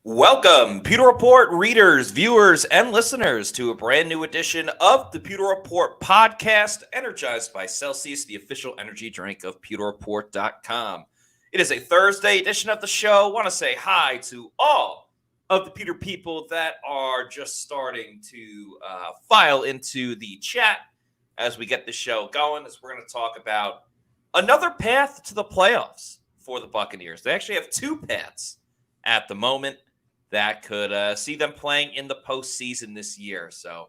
Welcome, Pewter Report readers, viewers, and listeners to a brand new edition of the Pewter Report podcast, energized by Celsius, the official energy drink of pewterreport.com. It is a Thursday edition of the show. I want to say hi to all of the Pewter people that are just starting to file into the chat as we get the show going, as we're going to talk about another path to the playoffs for the Buccaneers. They actually have two paths at the moment that could see them playing in the postseason this year. So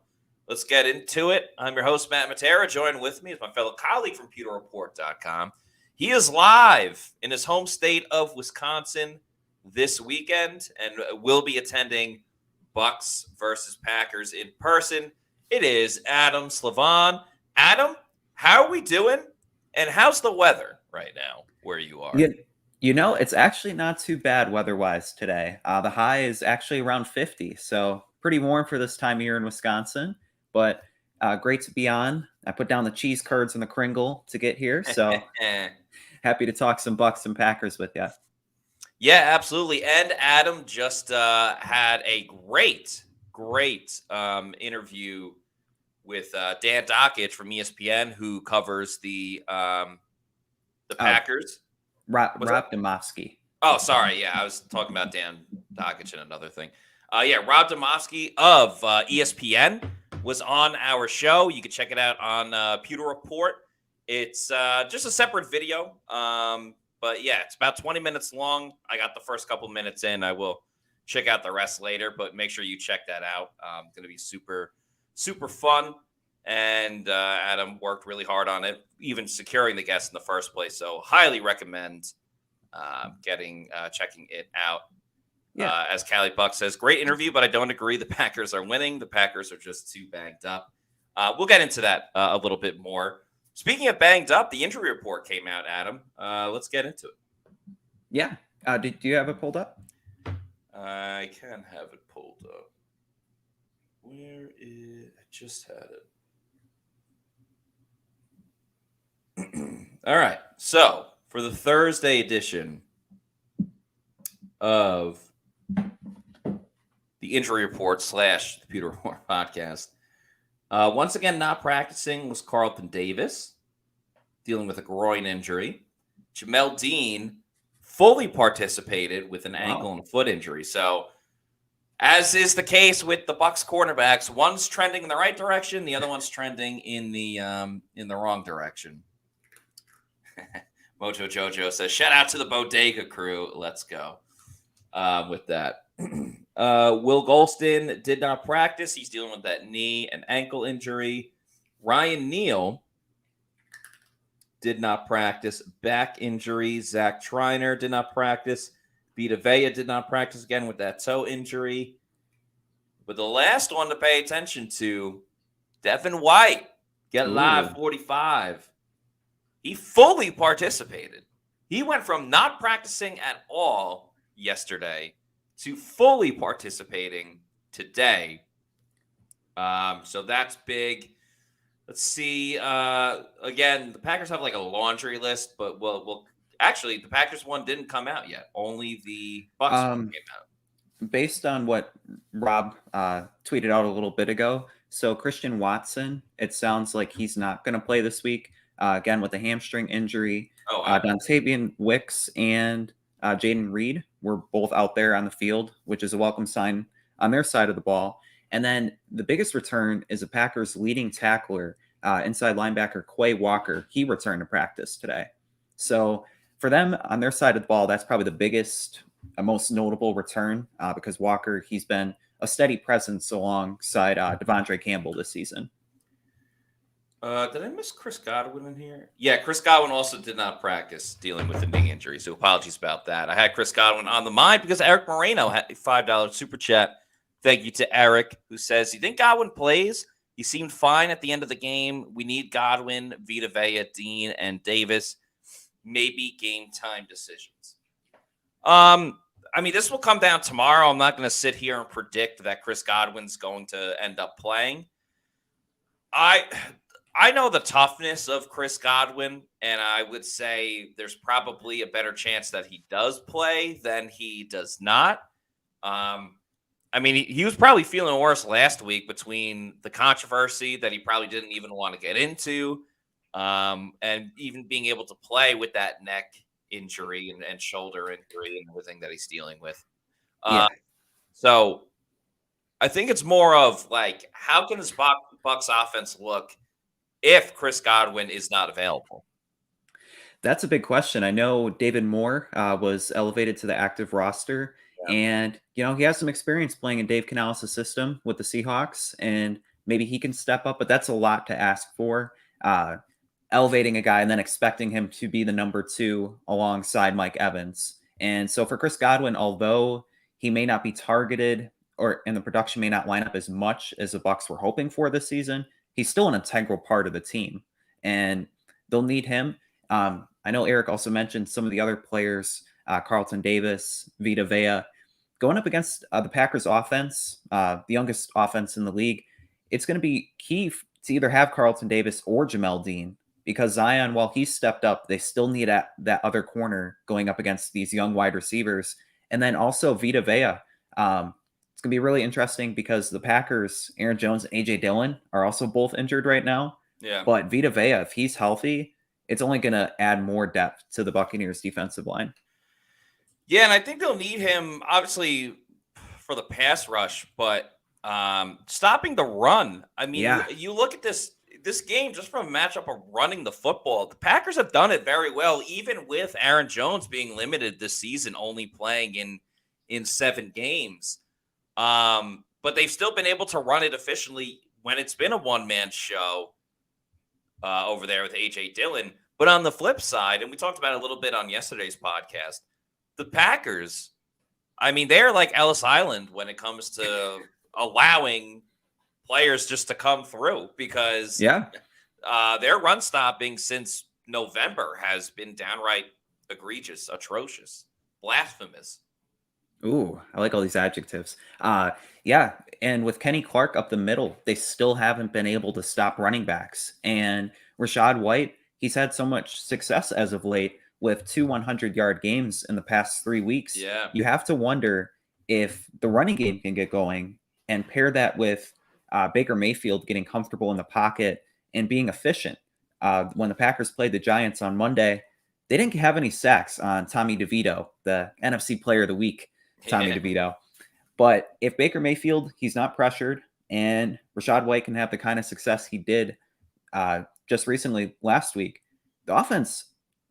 let's get into it. I'm your host, Matt Matera. Joined with me is my fellow colleague from pewterreport.com. He is live in his home state of Wisconsin this weekend and will be attending Bucs versus Packers in person. It is Adam Slavon. Adam, how are we doing? And how's the weather right now where you are? It's actually not too bad weather-wise today. The high is actually around 50, so pretty warm for this time of year in Wisconsin, but great to be on. I put down the cheese curds and the Kringle to get here, so happy to talk some Bucs and Packers with you. Yeah, absolutely. And Adam just had a great interview with Dan Dockich from ESPN, who covers the Packers. Rob Demovsky. Oh, sorry. Yeah, I was talking about Dan Dockich and another thing. Rob Demovsky of ESPN was on our show. You can check it out on Pewter Report. It's just a separate video. But yeah, it's about 20 minutes long. I got the first couple minutes in. I will check out the rest later, but make sure you check that out. It's going to be super, super fun. And Adam worked really hard on it, even securing the guest in the first place. So highly recommend checking it out. Yeah. As Callie Buck says, great interview, but I don't agree the Packers are winning. The Packers are just too banged up. We'll get into that a little bit more. Speaking of banged up, the injury report came out, Adam. Let's get into it. Yeah. Do you have it pulled up? I can have it pulled up. Where is I just had it. All right. So for the Thursday edition of the injury report / the Pewter Report podcast, once again, not practicing was Carlton Davis, dealing with a groin injury. Jamel Dean fully participated with an ankle and foot injury. So as is the case with the Bucs cornerbacks, one's trending in the right direction, the other one's trending in the wrong direction. Mojo Jojo says, shout out to the Bodega crew. Let's go with that. Will Golston did not practice. He's dealing with that knee and ankle injury. Ryan Neal did not practice. Back injury. Zach Triner did not practice. Vita Vea did not practice again with that toe injury. But the last one to pay attention to, Devin White, get live 45. He fully participated. He went from not practicing at all yesterday to fully participating today. So that's big. Let's see. Again, the Packers have like a laundry list, but actually, the Packers one didn't come out yet. Only the Bucs one came out. Based on what Rob tweeted out a little bit ago, so Christian Watson, it sounds like he's not going to play this week. Again, with a hamstring injury. Dontavian Wicks and Jaden Reed were both out there on the field, which is a welcome sign on their side of the ball. And then the biggest return is the Packers' leading tackler, inside linebacker Quay Walker. He returned to practice today. So for them on their side of the ball, that's probably the biggest, most notable return because Walker, he's been a steady presence alongside Devondre Campbell this season. Did I miss Chris Godwin in here? Yeah, Chris Godwin also did not practice dealing with a knee injury, so apologies about that. I had Chris Godwin on the mind because Eric Moreno had a $5 super chat. Thank you to Eric, who says, you think Godwin plays? He seemed fine at the end of the game. We need Godwin, Vita Vea, Dean, and Davis. Maybe game time decisions. This will come down tomorrow. I'm not going to sit here and predict that Chris Godwin's going to end up playing. I know the toughness of Chris Godwin, and I would say there's probably a better chance that he does play than he does not. I mean, he was probably feeling worse last week between the controversy that he probably didn't even want to get into, and even being able to play with that neck injury and shoulder injury and everything that he's dealing with. Yeah. So I think it's more of like, how can this Bucs offense look if Chris Godwin is not available? That's a big question. I know David Moore was elevated to the active roster, Yeah. and he has some experience playing in Dave Canales' system with the Seahawks, and maybe he can step up. But that's a lot to ask for. Elevating a guy and then expecting him to be the number 2 alongside Mike Evans. And so for Chris Godwin, although he may not be targeted and the production may not line up as much as the Bucs were hoping for this season, he's still an integral part of the team, and they'll need him. I know Eric also mentioned some of the other players, Carlton Davis, Vita Vea, going up against the Packers offense, the youngest offense in the league. It's going to be key to either have Carlton Davis or Jamel Dean, because Zion, while he stepped up, they still need that other corner going up against these young wide receivers. And then also Vita Vea. It's going to be really interesting because the Packers, Aaron Jones and A.J. Dillon, are also both injured right now. Yeah. But Vita Vea, if he's healthy, it's only going to add more depth to the Buccaneers defensive line. Yeah, and I think they'll need him, obviously, for the pass rush, but stopping the run. I mean, you look at this game just from a matchup of running the football. The Packers have done it very well, even with Aaron Jones being limited this season, only playing in 7 games. But they've still been able to run it efficiently when it's been a one-man show over there with A.J. Dillon. But on the flip side, and we talked about it a little bit on yesterday's podcast, the Packers, I mean, they're like Ellis Island when it comes to allowing players just to come through, because their run stopping since November has been downright egregious, atrocious, blasphemous. Ooh, I like all these adjectives. Yeah, and with Kenny Clark up the middle, they still haven't been able to stop running backs. And Rachaad White, he's had so much success as of late with 2 100-yard games in the past 3 weeks. Yeah. You have to wonder if the running game can get going, and pair that with Baker Mayfield getting comfortable in the pocket and being efficient. When the Packers played the Giants on Monday, they didn't have any sacks on Tommy DeVito, the NFC Player of the Week, Tommy DeVito. But if Baker Mayfield, he's not pressured, and Rachaad White can have the kind of success he did just recently last week, the offense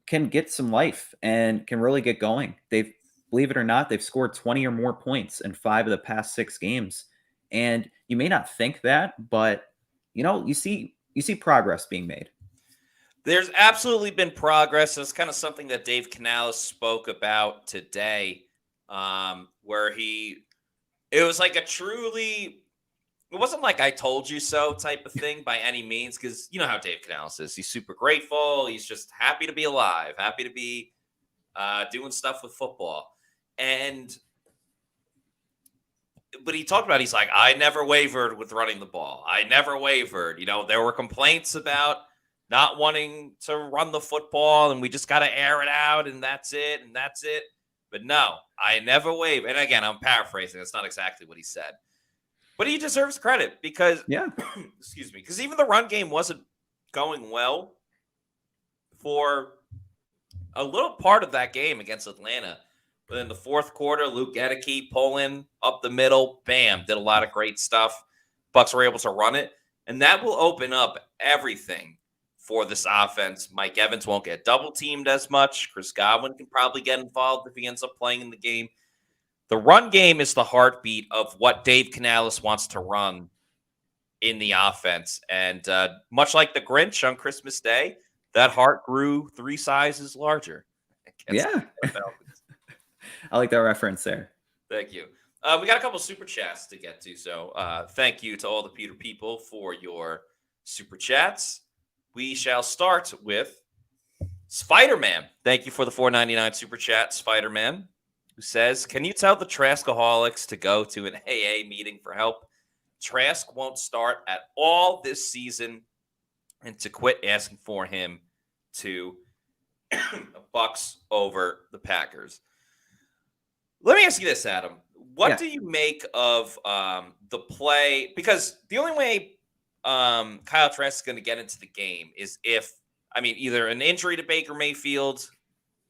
can get some life and can really get going. Believe it or not, they've scored 20 or more points in 5 of the past 6 games. And you may not think that, but you see progress being made. There's absolutely been progress. It's kind of something that Dave Canales spoke about today, where it was like it wasn't like I told you so type of thing by any means, because you know how Dave Canales is. He's super grateful. He's just happy to be alive, happy to be doing stuff with football. But he talked about, he's like, I never wavered with running the ball. I never wavered. There were complaints about not wanting to run the football, and we just got to air it out, and that's it, and that's it. But no, I never wavered. And again, I'm paraphrasing. That's not exactly what he said. But he deserves credit because, excuse me, because even the run game wasn't going well for a little part of that game against Atlanta. But in the fourth quarter, Luke Gedeke pulling up the middle, bam, did a lot of great stuff. Bucs were able to run it, and that will open up everything for this offense. Mike Evans won't get double teamed as much. Chris Godwin can probably get involved if he ends up playing in the game. The run game is the heartbeat of what Dave Canales wants to run in the offense. And much like the Grinch on Christmas Day, that heart grew 3 sizes larger. Yeah. I like that reference there. Thank you. We got a couple super chats to get to. So thank you to all the Peter people for your super chats. We shall start with Spider-Man. Thank you for the $4.99 super chat, Spider-Man, who says, can you tell the Traskaholics to go to an AA meeting for help? Trask won't start at all this season, and to quit asking for him to Bucs over the Packers. Let me ask you this, Adam. What do you make of the play? Because the only way Kyle Trask is going to get into the game is if, either an injury to Baker Mayfield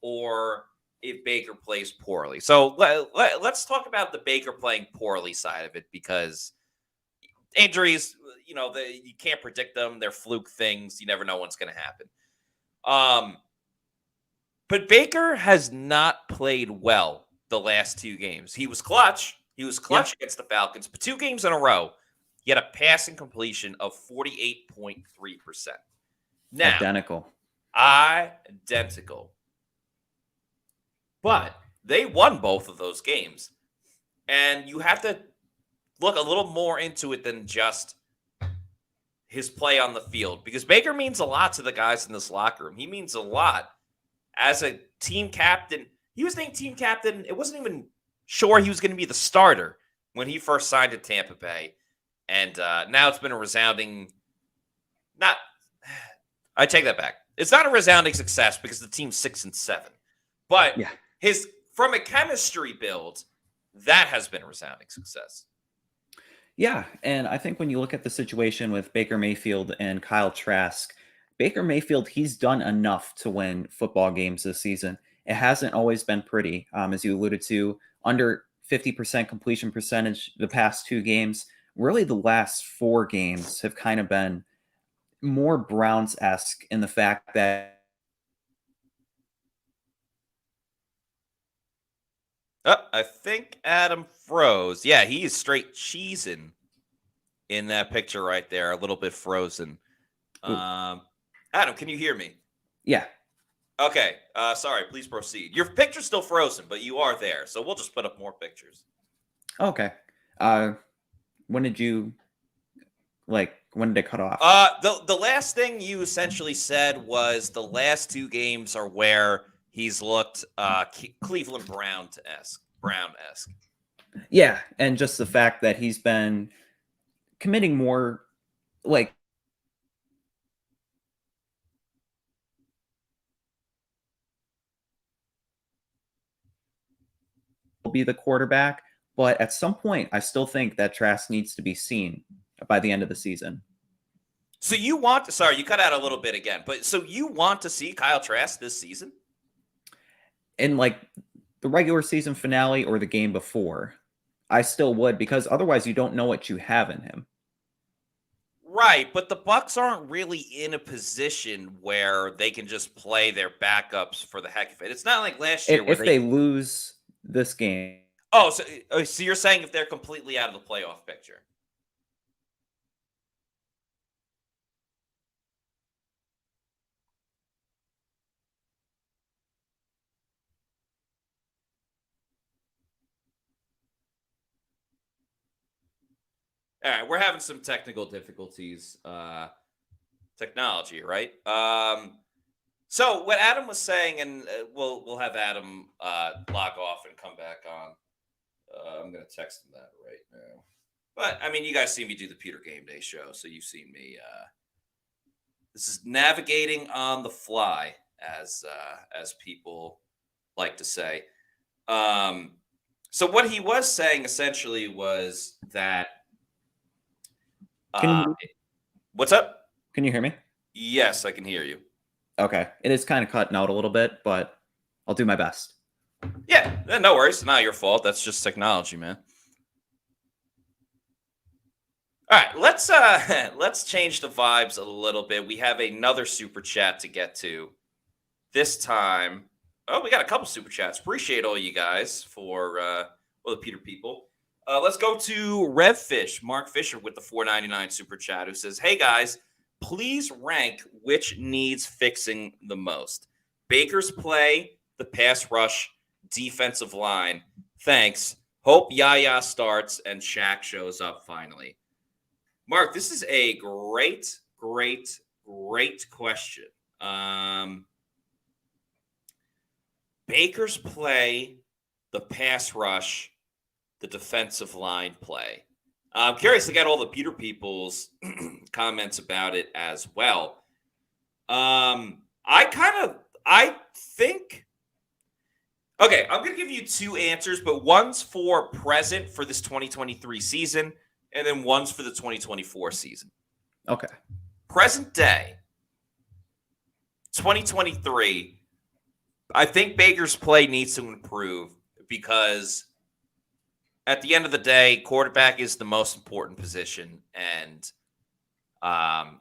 or if Baker plays poorly. So let's talk about the Baker playing poorly side of it, because injuries, you can't predict them. They're fluke things. You never know what's going to happen. But Baker has not played well the last 2 games. He was clutch. Against the Falcons, but 2 games in a row, he had a passing completion of 48.3%. Now, identical. But they won both of those games. And you have to look a little more into it than just his play on the field, because Baker means a lot to the guys in this locker room. He means a lot as a team captain. He was named team captain. It wasn't even sure he was going to be the starter when he first signed to Tampa Bay. And now it's been a resounding I take that back. It's not a resounding success because the team's 6-7. But from a chemistry build, that has been a resounding success. Yeah, and I think when you look at the situation with Baker Mayfield and Kyle Trask, Baker Mayfield, he's done enough to win football games this season. It hasn't always been pretty, as you alluded to, under 50% completion percentage the past 2 games. Really, the last 4 games have kind of been more Browns-esque in the fact that I think Adam froze. Yeah, he is straight cheesing in that picture right there. A little bit frozen. Adam, can you hear me? Yeah. Okay. Sorry. Please proceed. Your picture's still frozen, but you are there. So we'll just put up more pictures. Okay. When did it cut off? The last thing you essentially said was the last 2 games are where he's looked Cleveland Brown-esque. Yeah, and just the fact that he's been committing more, will be the quarterback, but at some point, I still think that Trask needs to be seen by the end of the season. So you cut out a little bit again, but so you want to see Kyle Trask this season? In the regular season finale or the game before, I still would, because otherwise you don't know what you have in him. Right, but the Bucs aren't really in a position where they can just play their backups for the heck of it. It's not like last year if they lose this game. Oh, so you're saying if they're completely out of the playoff picture? All right, we're having some technical difficulties. Technology, right? So what Adam was saying, and we'll have Adam log off and come back on. I'm going to text him that right now. But you guys see me do the Pewter Game Day show, so you've seen me. This is navigating on the fly, as people like to say. So what he was saying essentially was that. What's up? Can you hear me? Yes, I can hear you. Okay. It is kind of cutting out a little bit, but I'll do my best. Yeah, no worries. Not your fault. That's just technology, man. All right, let's change the vibes a little bit. We have another super chat to get to. This time, we got a couple super chats. Appreciate all you guys for the Peter people. Let's go to Revfish, Mark Fisher with the $4.99 super chat, who says, "Hey guys, please rank which needs fixing the most. Baker's play, the pass rush, defensive line. Thanks. Hope Yaya starts and Shaq shows up finally." Mark, this is a great question. Baker's play, the pass rush, the defensive line play. I'm curious to get all the Peter people's comments about it as well. I think Okay, I'm going to give you two answers, but one's for present for this 2023 season, and then one's for the 2024 season. Okay. Present day, 2023, I think Baker's play needs to improve because at the end of the day, quarterback is the most important position. And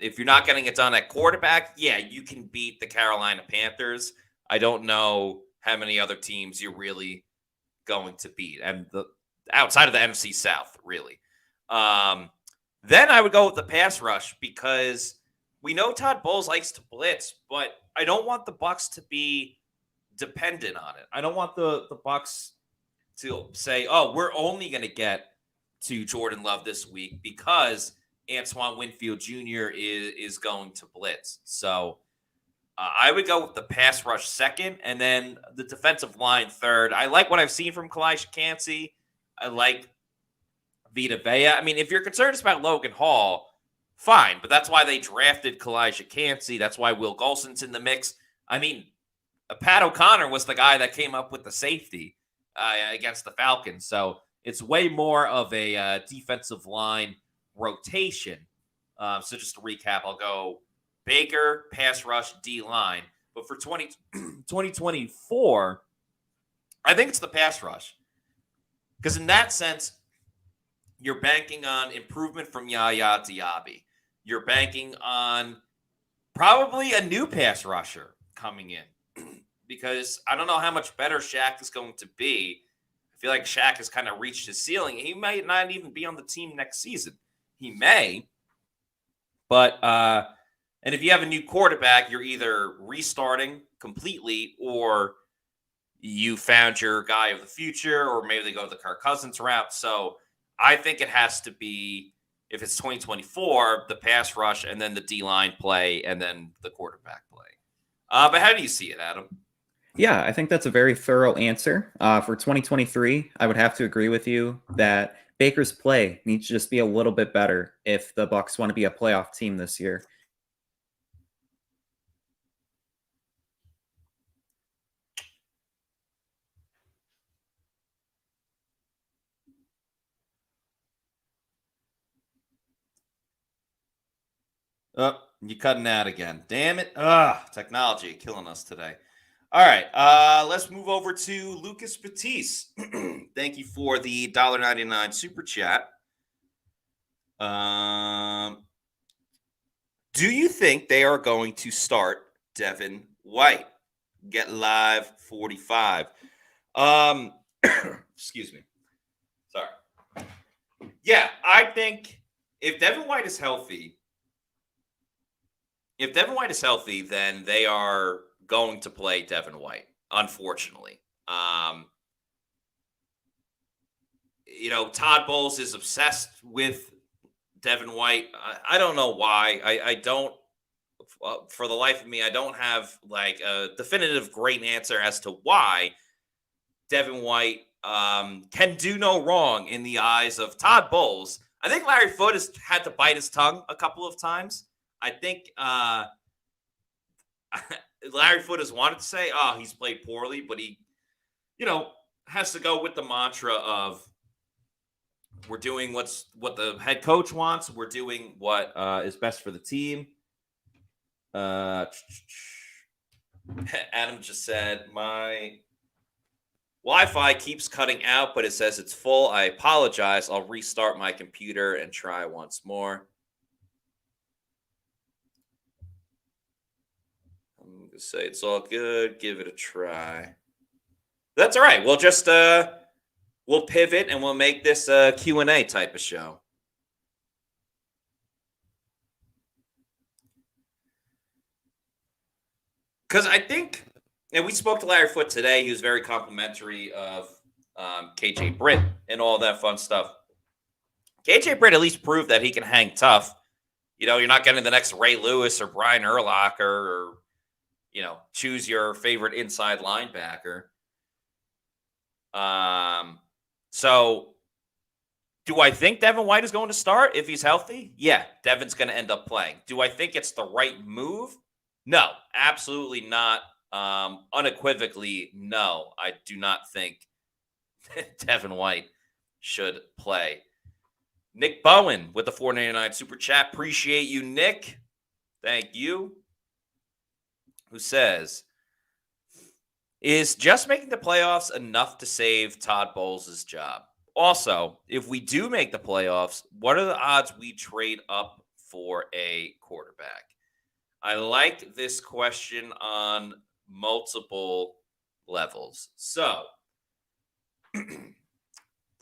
if you're not getting it done at quarterback, yeah, you can beat the Carolina Panthers. I don't know how many other teams you're really going to beat, and outside of the NFC South, really. Then I would go with the pass rush because we know Todd Bowles likes to blitz, but I don't want the Bucs to be dependent on it. I don't want the Bucs to say, "Oh, we're only going to get to Jordan Love this week because Antoine Winfield Jr. is going to blitz." So I would go with the pass rush second, and then the defensive line third. I like what I've seen from Kalijah Kancey. I like Vita Vea. I mean, if you're concerned about Logan Hall, fine, but that's why they drafted Kalijah Kancey. That's why Will Golson's in the mix. I mean, Pat O'Connor was the guy that came up with the safety against the Falcons. So it's way more of a defensive line rotation. So just to recap, I'll go Baker, pass rush, D-line. But for 2024, I think it's the pass rush. Because in that sense, you're banking on improvement from Yaya Diaby. You're banking on probably a new pass rusher coming in. Because I don't know how much better Shaq is going to be. I feel like Shaq has kind of reached his ceiling. He might not even be on the team next season. He may. But and if you have a new quarterback, you're either restarting completely or you found your guy of the future, or maybe they go the Kirk Cousins route. So I think it has to be, if it's 2024, the pass rush and then the D-line play and then the quarterback play. But how do you see it, Adam? Yeah, I think that's a very thorough answer. For 2023, I would have to agree with you that Baker's play needs to just be a little bit better if the Bucs want to be a playoff team this year. Oh, you're cutting out again. Damn it. Technology killing us today. All right, let's move over to Lucas Batiste. Thank you for the $1.99 super chat. Do you think they are going to start Devin White? Get live 45. Excuse me. Sorry. Yeah, I think if Devin White is healthy, then they are going to play Devin White, unfortunately. Todd Bowles is obsessed with Devin White. I don't know why. I don't, for the life of me, I don't have like a definitive great answer as to why Devin White can do no wrong in the eyes of Todd Bowles. I think Larry Foote has had to bite his tongue a couple of times. I think Larry Foote has wanted to say, he's played poorly, but he, has to go with the mantra of we're doing what the head coach wants. We're doing what is best for the team. Adam just said, my Wi-Fi keeps cutting out, but it says it's full. I apologize. I'll restart my computer and try once more. I'm going to say it's all good. Give it a try. That's all right. We'll just we'll pivot and we'll make this a Q&A type of show. Because I think, and we spoke to Larry Foote today. He was very complimentary of KJ Britt and all that fun stuff. KJ Britt at least proved that he can hang tough. You're not getting the next Ray Lewis or Brian Urlacher or, choose your favorite inside linebacker. So do I think Devin White is going to start if he's healthy? Yeah, Devin's going to end up playing. Do I think it's the right move? No, absolutely not. Unequivocally, no, I do not think Devin White should play. Nick Bowen with the $4.99 super chat. Appreciate you, Nick. Thank you. Who says, is just making the playoffs enough to save Todd Bowles' job? Also, if we do make the playoffs, what are the odds we trade up for a quarterback? I like this question on multiple levels. So,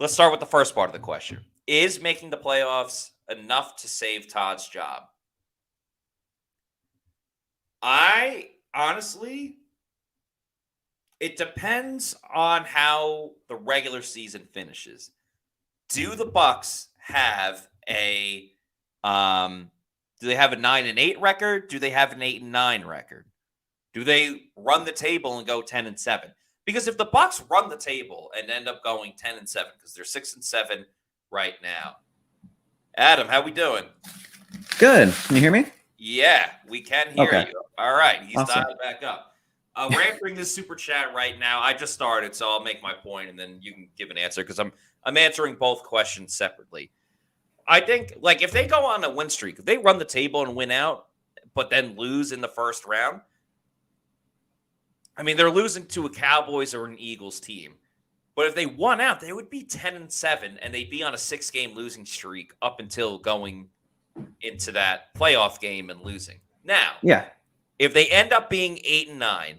let's start with the first part of the question. Is making the playoffs enough to save Todd's job? Honestly, it depends on how the regular season finishes. Do the Bucs have a do they have a 9-8 record? Do they have an 8-9 record? Do they run the table and go 10-7? Because if the Bucs run the table and end up going 10-7, because they're 6-7 right now. Adam, how we doing? Good. Can you hear me? Yeah, we can hear you. All right, he's awesome. dialed back up. We're answering this super chat right now. I just started, so I'll make my point, and then you can give an answer because I'm answering both questions separately. I think, like, if they go on a win streak, if they run the table and win out, but then lose in the first round, I mean, they're losing to a Cowboys or an Eagles team. But if they won out, they would be 10-7, and they'd be on a 6-game losing streak up until going into that playoff game and losing. Now, if they end up being 8-9,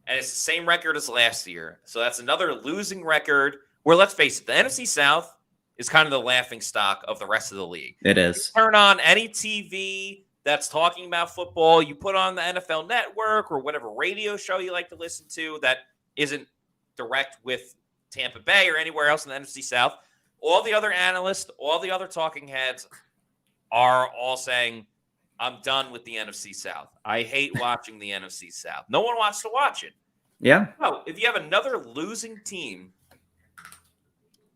and it's the same record as last year, so that's another losing record where, let's face it, the NFC South is kind of the laughing stock of the rest of the league. It is. You turn on any TV that's talking about football, you put on the NFL Network or whatever radio show you like to listen to that isn't direct with Tampa Bay or anywhere else in the NFC South, all the other analysts, all the other talking heads are all saying, I'm done with the NFC South. I hate watching the NFC South. No one wants to watch it. Yeah. No, if you have another losing team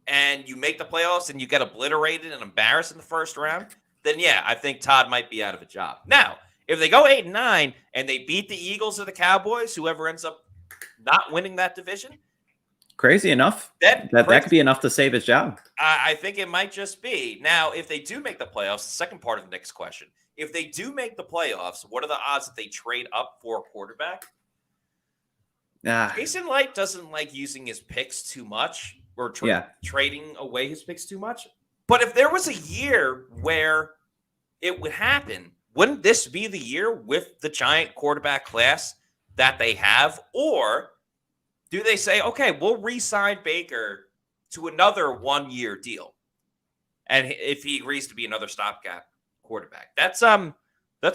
and you make the playoffs and you get obliterated and embarrassed in the first round, then yeah, I think Todd might be out of a job. Now, if they go 8-9 and they beat the Eagles or the Cowboys, whoever ends up not winning that division, crazy enough. That could be enough to save his job. I think it might just be. Now, if they do make the playoffs, the second part of the next question, if they do make the playoffs, what are the odds that they trade up for a quarterback? Jason Light doesn't like using his picks too much or trading away his picks too much. But if there was a year where it would happen, wouldn't this be the year with the giant quarterback class that they have? Or do they say, okay, we'll re-sign Baker to another 1-year deal, and if he agrees to be another stopgap quarterback? That's a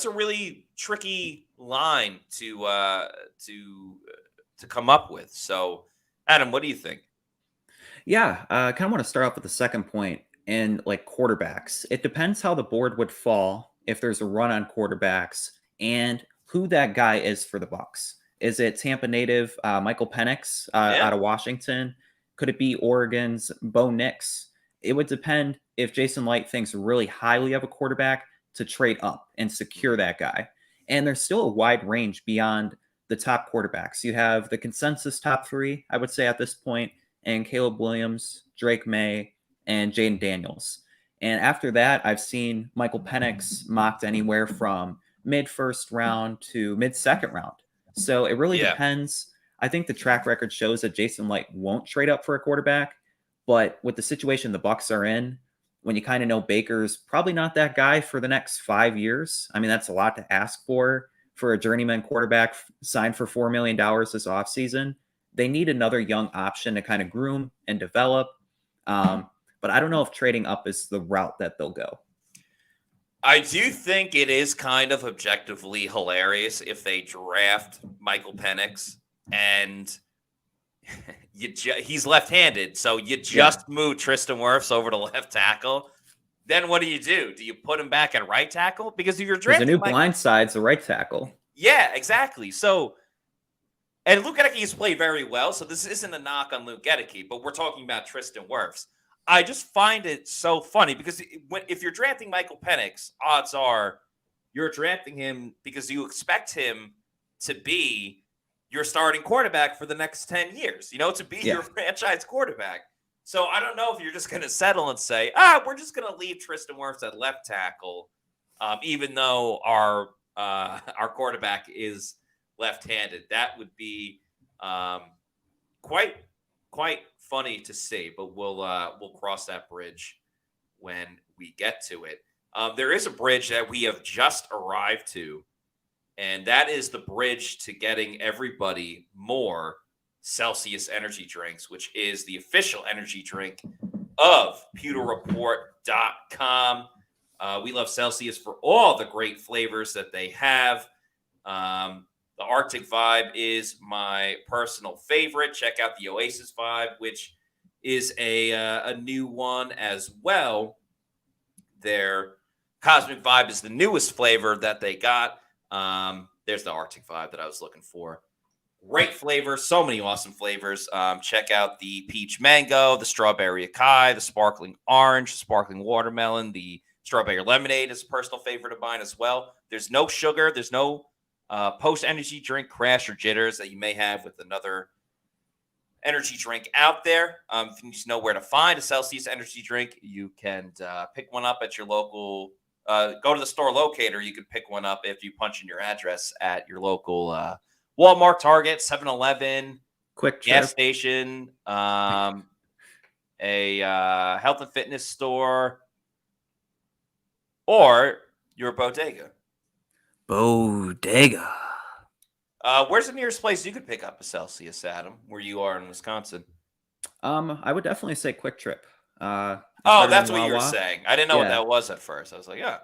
really tricky line to come up with. So, Adam, what do you think? Yeah, I kind of want to start off with the second point. And like quarterbacks, it depends how the board would fall if there's a run on quarterbacks and who that guy is for the Bucs. Is it Tampa native Michael Penix out of Washington? Could it be Oregon's Bo Nix? It would depend if Jason Light thinks really highly of a quarterback to trade up and secure that guy. And there's still a wide range beyond the top quarterbacks. You have the consensus top 3, I would say at this point, and Caleb Williams, Drake May, and Jaden Daniels. And after that, I've seen Michael Penix mocked anywhere from mid-first round to mid-second round. So it really depends. I think the track record shows that Jason Light won't trade up for a quarterback. But with the situation the Bucs are in, when you kind of know Baker's probably not that guy for the next 5 years, I mean, that's a lot to ask for a journeyman quarterback signed for $4 million this offseason. They need another young option to kind of groom and develop. But I don't know if trading up is the route that they'll go. I do think it is kind of objectively hilarious if they draft Michael Penix and he's left-handed, so you just move Tristan Wirfs over to left tackle. Then what do? Do you put him back at right tackle? Because if you're drafting the new blind side's the right tackle. Yeah, exactly. So, and Luke Gedeke has played very well, so this isn't a knock on Luke Gedeke, but we're talking about Tristan Wirfs. I just find it so funny because if you're drafting Michael Penix, odds are you're drafting him because you expect him to be your starting quarterback for the next 10 years, to be your franchise quarterback. So I don't know if you're just going to settle and say, we're just going to leave Tristan Wirfs at left tackle, even though our quarterback is left-handed. That would be quite funny to see, but we'll cross that bridge when we get to it. There is a bridge that we have just arrived to, and that is the bridge to getting everybody more Celsius energy drinks, which is the official energy drink of pewterreport.com. We love Celsius for all the great flavors that they have. The Arctic Vibe is my personal favorite. Check out the Oasis Vibe, which is a new one as well. Their Cosmic Vibe is the newest flavor that they got. There's the Arctic Vibe that I was looking for. Great flavor, so many awesome flavors. Check out the peach mango, the strawberry acai, the sparkling orange, sparkling watermelon, the strawberry lemonade is a personal favorite of mine as well. There's no sugar. There's no post-energy drink crash or jitters that you may have with another energy drink out there. If you need to know where to find a Celsius energy drink, you can pick one up at your local go to the store locator. You can pick one up if you punch in your address at your local Walmart, Target, 7-Eleven, Quick Trip, gas station, a health and fitness store, or your bodega. Bodega. Where's the nearest place you could pick up a Celsius, Adam, where you are in Wisconsin? I would definitely say Quick Trip. That's what you were saying. I didn't know what that was at first. I was like, yeah.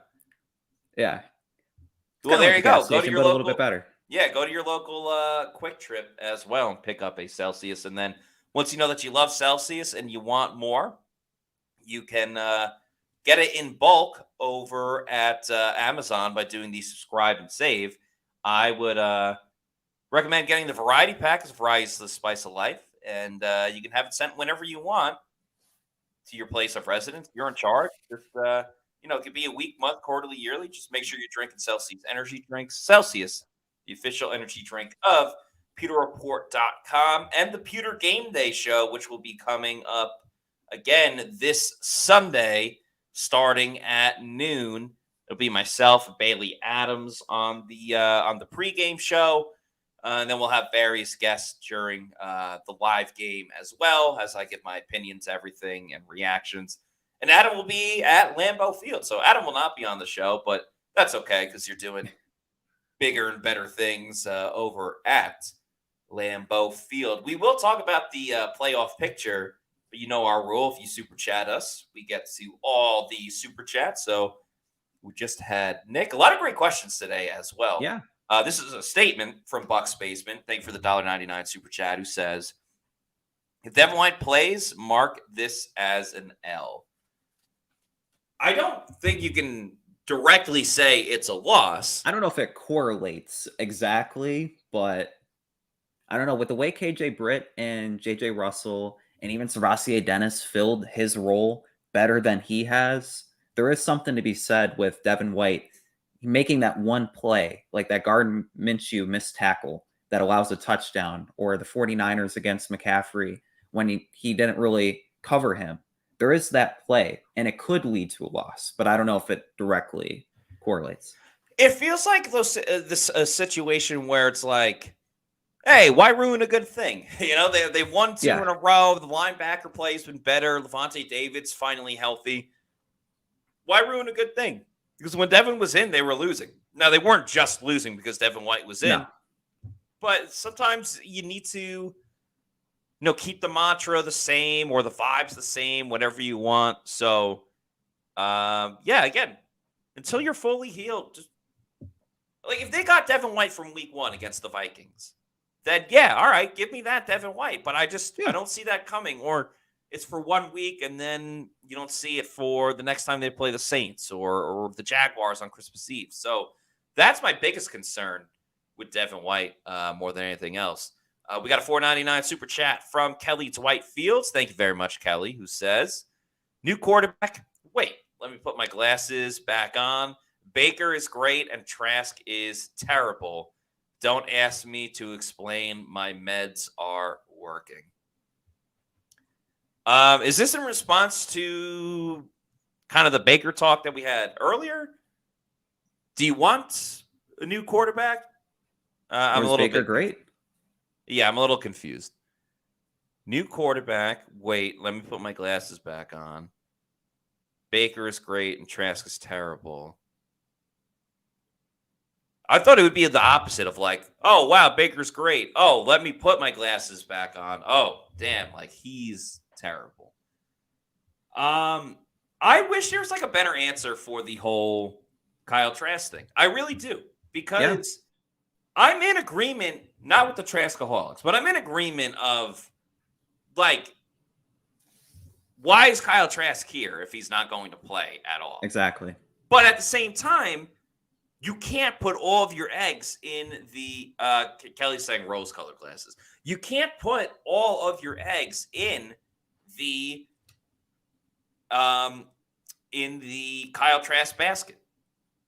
Well, there you go. Go to your local, a little bit better. Yeah, go to your local Quick Trip as well and pick up a Celsius. And then once you know that you love Celsius and you want more, you can get it in bulk over at Amazon by doing the subscribe and save. I would recommend getting the variety pack, because variety is the spice of life. And you can have it sent whenever you want to your place of residence. You're in charge. Just, it could be a week, month, quarterly, yearly. Just make sure you're drinking Celsius energy drinks. Celsius, the official energy drink of pewterreport.com, and the Pewter Game Day show, which will be coming up again this Sunday, starting at noon. It'll be myself, Bailey Adams on the pregame show. And then we'll have various guests during the live game as well, as I give my opinions, everything, and reactions. And Adam will be at Lambeau Field. So Adam will not be on the show, but that's okay, because you're doing bigger and better things over at Lambeau Field. We will talk about the playoff picture, but you know our rule. If you super chat us, we get to all the super chats. So we just had Nick. A lot of great questions today as well. Yeah. This is a statement from Bucs Basement. Thank you for the $1.99 super chat, who says, if Devin White plays, mark this as an L. I don't think you can directly say it's a loss. I don't know if it correlates exactly, but I don't know. With the way KJ Britt and JJ Russell and even Saracier Dennis filled his role better than he has, there is something to be said with Devin White making that one play, like that Gardner Minshew missed tackle that allows a touchdown, or the 49ers against McCaffrey when he didn't really cover him. There is that play, and it could lead to a loss, but I don't know if it directly correlates. It feels like this situation where it's like, hey, why ruin a good thing? They've won two in a row. The linebacker play has been better. Levante David's finally healthy. Why ruin a good thing? Because when Devin was in, they were losing. Now, they weren't just losing because Devin White was in. No. But sometimes you need to, keep the mantra the same or the vibes the same, whatever you want. So, again, until you're fully healed, just like if they got Devin White from week 1 against the Vikings, then, all right, give me that Devin White. But I don't see that coming. Or it's for 1 week, and then you don't see it for the next time they play the Saints or the Jaguars on Christmas Eve. So that's my biggest concern with Devin White more than anything else. We got a $4.99 super chat from Kelly Dwight Fields. Thank you very much, Kelly, who says, new quarterback. Wait, let me put my glasses back on. Baker is great, and Trask is terrible. Don't ask me to explain. My meds are working. Is this in response to kind of the Baker talk that we had earlier? Do you want a new quarterback? I'm a little Baker bit great? Yeah, I'm a little confused. New quarterback. Wait, let me put my glasses back on. Baker is great and Trask is terrible. I thought it would be the opposite of like, oh, wow, Baker's great. Oh, let me put my glasses back on. Oh, damn, like he's terrible. I wish there was like a better answer for the whole Kyle Trask thing. I really do. Because I'm in agreement, not with the Traskaholics, but I'm in agreement of like, why is Kyle Trask here if he's not going to play at all? Exactly. But at the same time, you can't put all of your eggs in the Kelly's saying rose-colored glasses. You can't put all of your eggs in the Kyle Trask basket.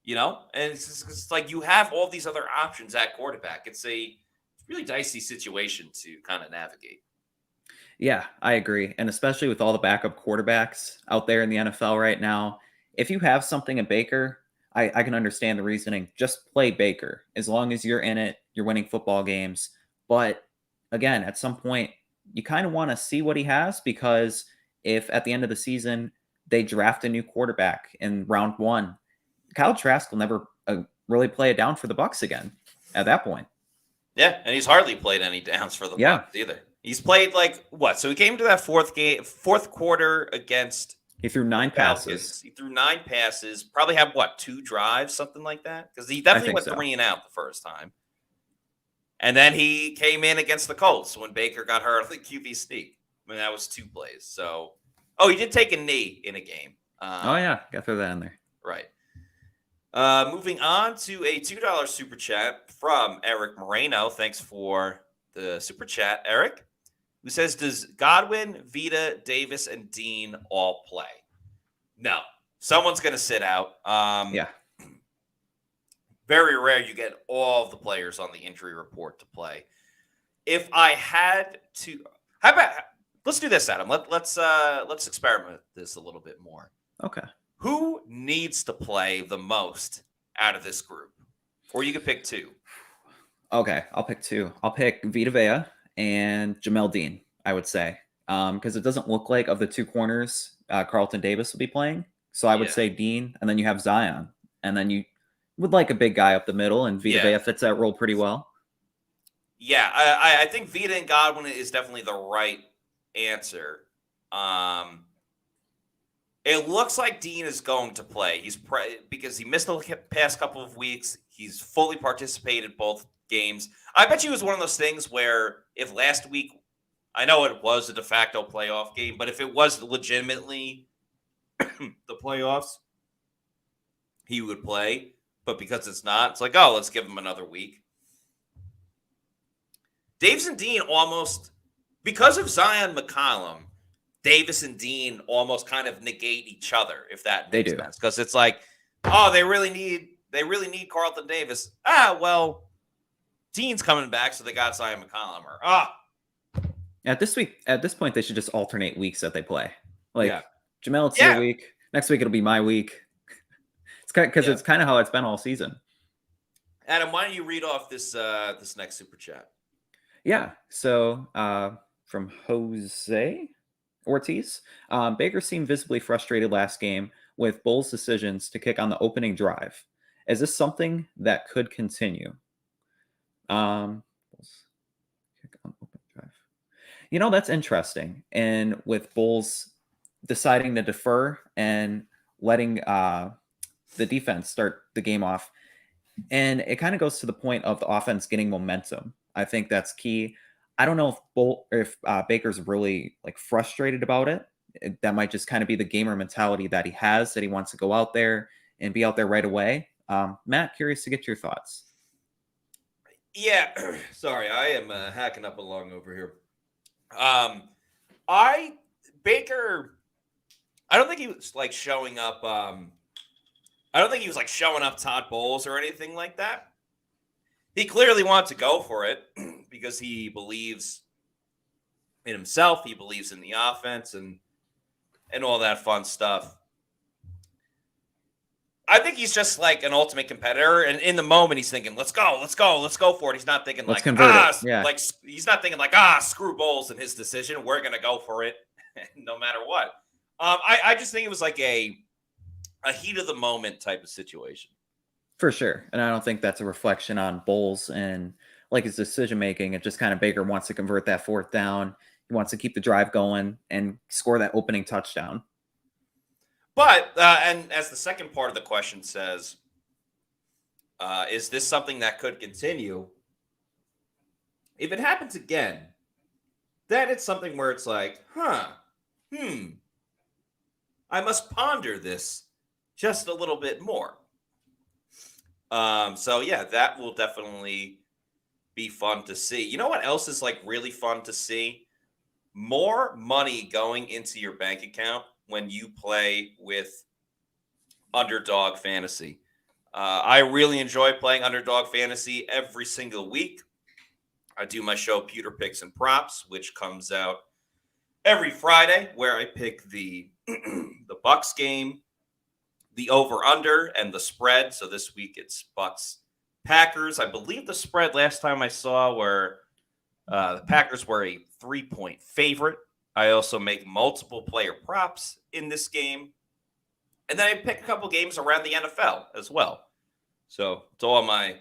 You know? And it's like you have all these other options at quarterback. It's a really dicey situation to kind of navigate. Yeah, I agree. And especially with all the backup quarterbacks out there in the NFL right now, if you have something in Baker, I can understand the reasoning. Just play Baker. As long as you're in it, you're winning football games. But again, at some point, you kind of want to see what he has, because if at the end of the season they draft a new quarterback in round 1, Kyle Trask will never really play it down for the Bucs again at that point. Yeah, and he's hardly played any downs for the Bucs either. He's played like what? So he came to that fourth quarter against. He threw 9 passes. He threw 9 passes. Probably had 2 drives, something like that. Because he definitely went 3 and out the first time. And then he came in against the Colts when Baker got hurt on the QB sneak. I mean, that was 2 plays. So, he did take a knee in a game. Got to throw that in there. Right. Moving on to a $2 super chat from Eric Moreno. Thanks for the super chat, Eric. Who says, does Godwin, Vita, Davis, and Dean all play? No. Someone's going to sit out. Very rare you get all of the players on the injury report to play. If I had to... How about... Let's do this, Adam. Let's experiment with this a little bit more. Okay. Who needs to play the most out of this group? Or you could pick 2. Okay, I'll pick 2. I'll pick Vita Vea and Jamel Dean, I would say. Because it doesn't look like of the 2 corners, Carlton Davis will be playing. So I would say Dean, and then you have Zion. And then you would like a big guy up the middle, and Vita Vea fits that role pretty well. Yeah, I think Vita and Godwin is definitely the right answer. It looks like Dean is going to play. Because he missed the past couple of weeks. He's fully participated both games. I bet you it was one of those things where if last week, I know it was a de facto playoff game, but if it was legitimately the playoffs, he would play. But because it's not, it's like, let's give him another week. Davis and Dean almost, because of Zion McCollum, Davis and Dean almost kind of negate each other, if that makes sense. Because it's like, they really need Carlton Davis. Dean's coming back, so they got Zion McCollum. At this point, they should just alternate weeks that they play. Jamel, it's your week. Next week, it'll be my week. It's because it's kind of how it's been all season. Adam, why don't you read off this next super chat? Yeah. So from Jose Ortiz, Baker seemed visibly frustrated last game with Bulls' decisions to kick on the opening drive. Is this something that could continue? Kick on opening drive. That's interesting. And with Bulls deciding to defer and letting the defense start the game off, and it kind of goes to the point of the offense getting momentum. I think that's key. I don't know if Baker's really frustrated about it. That might just kind of be the gamer mentality that he has, that he wants to go out there and be out there right away. Matt, curious to get your thoughts. Yeah, sorry, I am hacking up along over here. Baker, I don't think he was showing up. I don't think he was showing up Todd Bowles or anything like that. he clearly wants to go for it because he believes in himself. He believes in the offense and all that fun stuff. I think he's just like an ultimate competitor, and in the moment he's thinking, "Let's go for it." He's not thinking like he's not thinking like screw Bowles and his decision. We're gonna go for it, no matter what. I just think it was like a heat of the moment type of situation. For sure, and I don't think that's a reflection on Bowles and like his decision making. It just kind of Baker wants to convert that fourth down. He wants to keep the drive going and score that opening touchdown. But, and as the second part of the question says, is this something that could continue? If it happens again, then it's something where it's like, I must ponder this just a little bit more. So, yeah, that will definitely be fun to see. You know what else is like really fun to see? More money going into your bank account when you play with Underdog Fantasy. I really enjoy playing Underdog Fantasy every single week. I do my show Pewter Picks and Props, which comes out every Friday, where I pick the the Bucs game, the over-under, and the spread. So this week it's Bucs Packers. I believe the spread last time I saw where the Packers were a 3-point favorite. I also make multiple player props in this game. And then I pick a couple games around the NFL as well. So to all my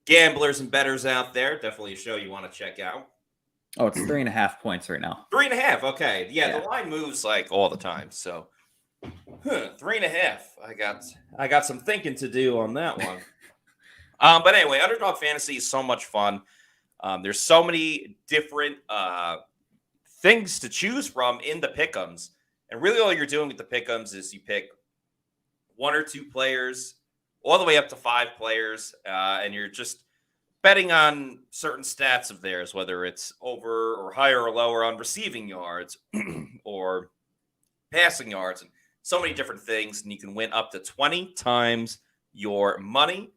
gamblers and bettors out there, definitely a show you want to check out. Oh, it's 3.5 points right now. 3.5. Okay. Yeah, the line moves like all the time. So 3.5. I got some thinking to do on that one. But anyway, Underdog Fantasy is so much fun. There's so many different things to choose from in the pick'ems, and really all you're doing with the pick'ems is you pick 1 or 2 players, all the way up to 5 players, and you're just betting on certain stats of theirs, whether it's over or higher or lower on receiving yards or passing yards, and so many different things. And you can win up to 20 times your money.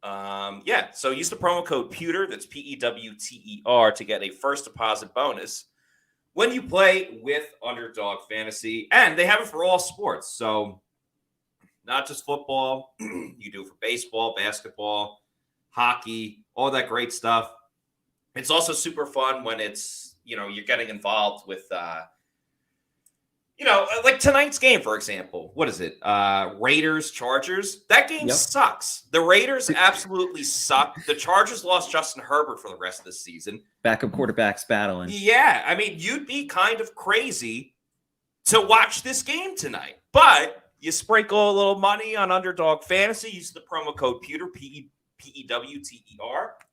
So use the promo code Pewter, that's PEWTER, to get a first deposit bonus when you play with Underdog Fantasy. And they have it for all sports. So not just football, you do it for baseball, basketball, hockey, all that great stuff. It's also super fun when it's, you're getting involved with, like tonight's game, for example. What is it? Raiders, Chargers. That game sucks. The Raiders absolutely suck. The Chargers lost Justin Herbert for the rest of the season. Backup quarterbacks battling. Yeah, I mean, you'd be kind of crazy to watch this game tonight. But you sprinkle a little money on Underdog Fantasy. Use the promo code Pewter, PEWTER.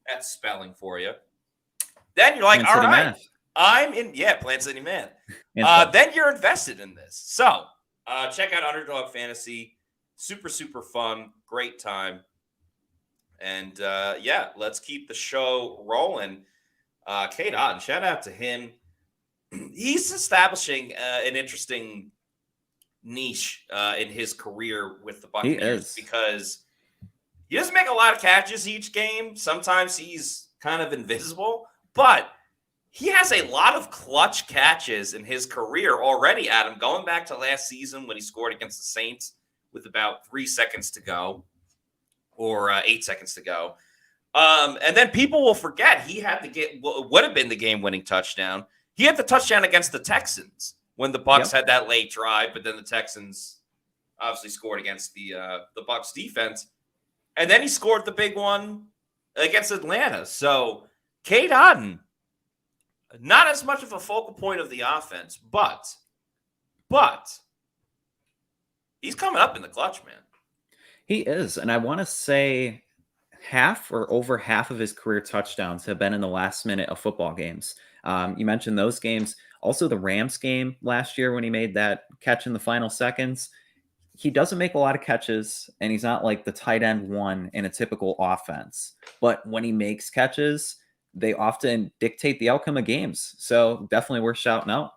That's spelling for you. Then you're like, all right. Math. I'm in, Plant City Man. Then you're invested in this. So check out Underdog Fantasy. Super, super fun. Great time. And let's keep the show rolling. Kate Otten, shout out to him. He's establishing an interesting niche in his career with the Buccaneers because he doesn't make a lot of catches each game. Sometimes he's kind of invisible, but he has a lot of clutch catches in his career already, Adam, going back to last season when he scored against the Saints with about 3 seconds to go or 8 seconds to go. And then people will forget he had would have been the game-winning touchdown. He had the touchdown against the Texans when the Bucs had that late drive, but then the Texans obviously scored against the Bucs defense. And then he scored the big one against Atlanta. So Kate Otten, not as much of a focal point of the offense, but he's coming up in the clutch, man. He is, and I want to say half or over half of his career touchdowns have been in the last minute of football games. You mentioned those games. Also, the Rams game last year when he made that catch in the final seconds. He doesn't make a lot of catches, and he's not like the tight end one in a typical offense. But when he makes catches, they often dictate the outcome of games. So definitely worth shouting out.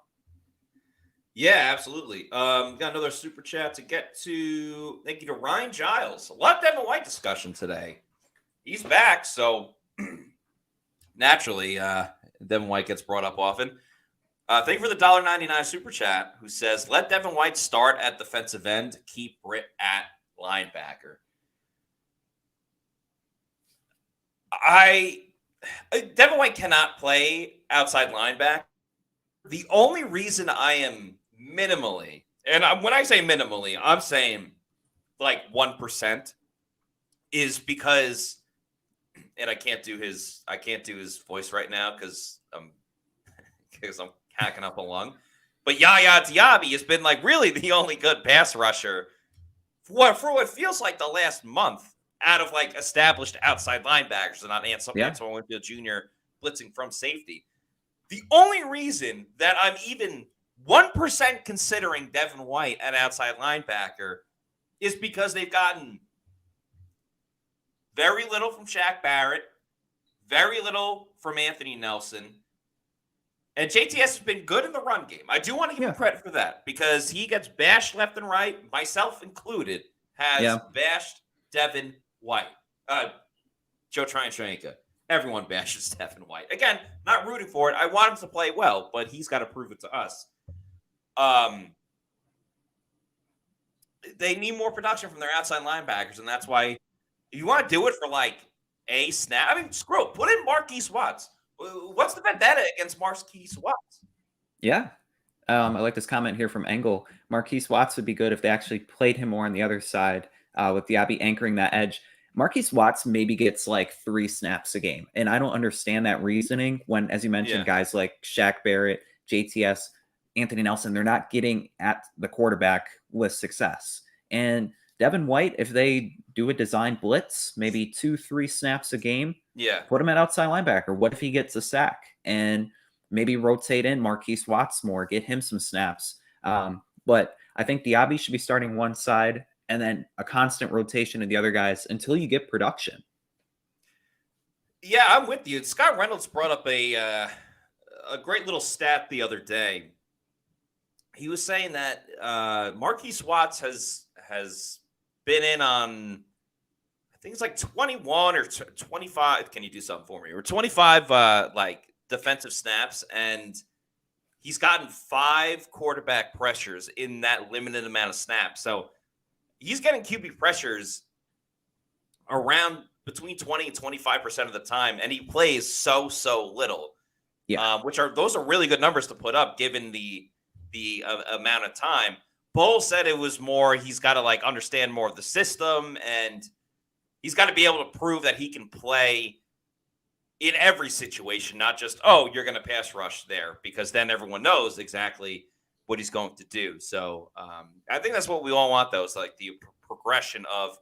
Yeah, absolutely. Got another super chat to get to. Thank you to Ryan Giles. A lot of Devin White discussion today. he's back. So naturally, Devin White gets brought up often. Thank you for the $1.99 super chat, who says, let Devin White start at defensive end, keep Britt at linebacker. Devin White cannot play outside linebacker. The only reason I am minimally, and when I say minimally, I'm saying like 1%, is because, and I can't do his voice right now because I'm hacking up a lung. But Yaya Diaby has been like really the only good pass rusher for what feels like the last month out of like established outside linebackers and not Antoine Winfield Jr. blitzing from safety. The only reason that I'm even 1% considering Devin White at outside linebacker is because they've gotten very little from Shaq Barrett, very little from Anthony Nelson. And JTS has been good in the run game. I do want to give him credit for that because he gets bashed left and right, myself included, has bashed Devin White. Joe Tryon-Shoyinka. Everyone bashes Devin White. Again, not rooting for it. I want him to play well, but he's got to prove it to us. They need more production from their outside linebackers, and that's why if you want to do it for like a snap, I mean, screw it. Put in Marquise Watts. What's the vendetta against Marquise Watts? Yeah. I like this comment here from Engel. Marquise Watts would be good if they actually played him more on the other side with Diaby anchoring that edge. Marquise Watts maybe gets like 3 snaps a game. And I don't understand that reasoning when, as you mentioned, guys like Shaq Barrett, JTS, Anthony Nelson, they're not getting at the quarterback with success. And Devin White, if they do a design blitz, maybe 2-3 snaps a game, put him at outside linebacker. What if he gets a sack? And maybe rotate in Marquise Watts more, get him some snaps. But I think Diaby should be starting one side and then a constant rotation of the other guys until you get production. Yeah, I'm with you. Scott Reynolds brought up a great little stat the other day. He was saying that Marquise Watts has been in on, I think it's like 21 or 25. Can you do something for me? Or 25 like defensive snaps, and he's gotten 5 quarterback pressures in that limited amount of snaps. So he's getting QB pressures around between 20 and 25% of the time, and he plays so little. Those are really good numbers to put up given the amount of time. Bull said it was more he's got to like understand more of the system, and he's got to be able to prove that he can play in every situation, not just, you're going to pass rush there, because then everyone knows exactly what he's going to do. So I think that's what we all want, though. It's like the progression of